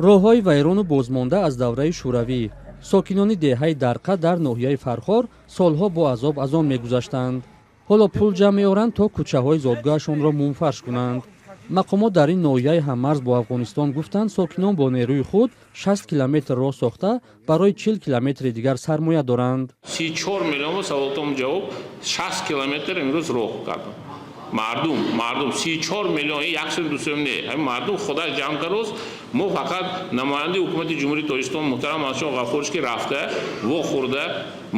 роҳҳои вайрону бозмонда аз давраи шӯравӣ. сокинони деҳаи Дарқа дар ноҳияи Фархор солҳо бо азоб аз он мегузаштанд. ҳоло пул ҷамъ меоранд то кӯчаҳои зодгоҳашонро мунфарш кунанд. мақомот дар ин ноҳияи ҳаммарз бо Афғонистон гуфтанд, сокинон бо нерӯи худ 60 километр роҳ сохта барои 40 километри дигар сармоя доранд. 34 миллион саволатом ҷавоб 60 километр имрӯз роҳ кардам. мардум 34 миллион яксои дусем не мардум худа ҷамъ кард. мо фақат намояндаи ҳукумати ҷумҳурии Тоҷикистон муҳтарам Ашоқ Ғафурӣ ки рафта вохӯрда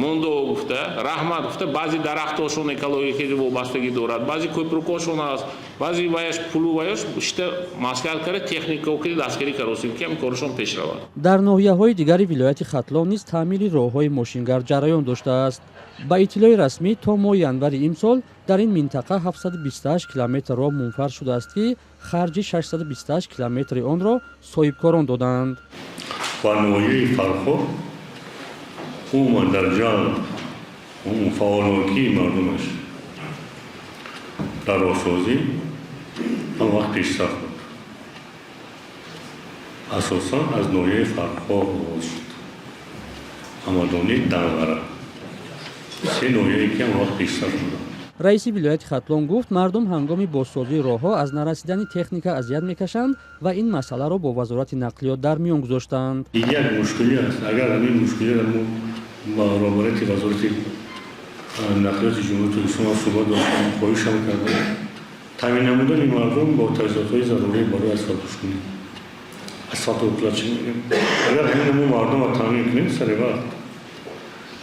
мондо гуфта раҳмат гуфта баъзи дарахтошон экологияи вобастагӣ дорад, баъзи кӯпрукошон аст, баъзи ваяш пулу ваяш ишта маслиҳат карда техникао ки дастгирӣ каросим ки ҳам коршон пеш равад. дар ноҳияҳои дигари вилояти Хатлон низ таъмири роҳҳои мошингар ҷараён доштааст. ба иттилои расмӣ то моҳи январи имсол дар ин минтақа 728 километр роҳ мунфарш шудааст ки харҷи 628 километри онро соҳибкорон доданд. ба ноҳияи Фархор умуман дар ҷамъ фаъолнокии мардумаш дар роҳсозӣ ҳам вақт пешсаф буд. асосан аз ноҳияи Фархор оғоз шуд. ҳамадонӣ, Данғара се ноҳияе ки ҳам вақт пешсаф буданд. раиси вилояти Хатлон гуфт, мардум ҳангоми бозсозии роҳҳо аз нарасидани техника азият мекашанд ва ин масъаларо бо вазорати нақлиёт дар миён гузоштанд. як мушкилӣ аст. агар ҳамин мушкилиро мо ба роҳбарияти вазорати нақлиёти ҷумҳурии Тоҷикистон суҳбат доштем, хоҳишам кардем таъмин намудани мардум бо таҷҳизотҳои зарурӣ барои асфалтпӯшкунӣ, асфалтоплачӣ мегӯем. агар ҳамин мо мардумро таъмин кунем сари вақт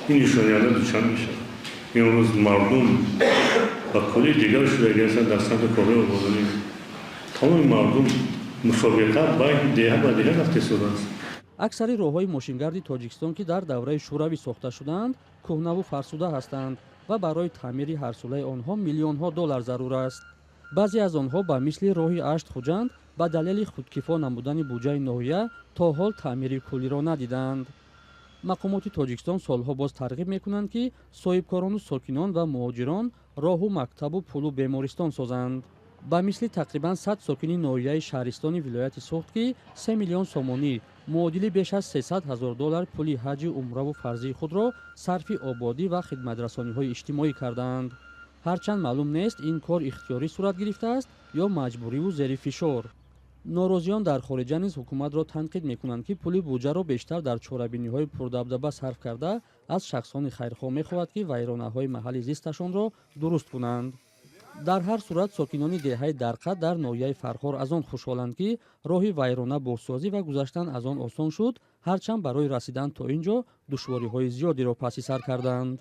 ин нишониёнда дучар мешавад. имрӯз мардум ба кӯли дигар шуда дар самти корҳои ободонӣ тамоми мардум мусобиқа байни деҳа ба деҳа рафта истодааст. аксари роҳҳои мошингарди Тоҷикистон ки дар давраи шӯравӣ сохта шуданд, кӯҳнаву фарсуда ҳастанд ва барои таъмири ҳарсулаи онҳо миллионҳо доллар зарур аст. баъзе аз онҳо ба мисли роҳи Ашт Хуҷанд ба далели худкифо намудани буҷаи ноҳия то ҳол таъмири куллиро надиданд. мақомоти Тоҷикистон солҳо боз тарғиб мекунанд ки соҳибкорону сокинон ва муҳоҷирон роҳу мактабу пулу бемористон созанд. ба мисли тақрибан 100 сокини ноҳияи шаҳристони вилояти Суғд ки 3 миллион сомонӣ муодили беш аз 300 000 доллар пули ҳаҷи умраву фарзии худро сарфи ободӣ ва хидматрасониҳои иҷтимоӣ карданд. ҳарчанд маълум нест ин кор ихтиёрӣ сурат гирифтааст ё маҷбуриву зери фишор. норозиён дар хориҷа низ ҳукуматро танқид мекунанд ки пули буҷаро бештар дар чорабиниҳои пурдабдаба сарф карда аз шахсони хайрхоҳ мехоҳад ки вайронаҳои маҳалли зисташонро дуруст кунанд. дар ҳар сурат сокинони деҳаи Дарқа дар ноҳияи Фархор аз он хушҳоланд ки роҳи вайрона бозсозӣ ва гузаштан аз он осон шуд, ҳарчанд барои расидан то ин ҷо душвориҳои зиёдеро паси сар карданд.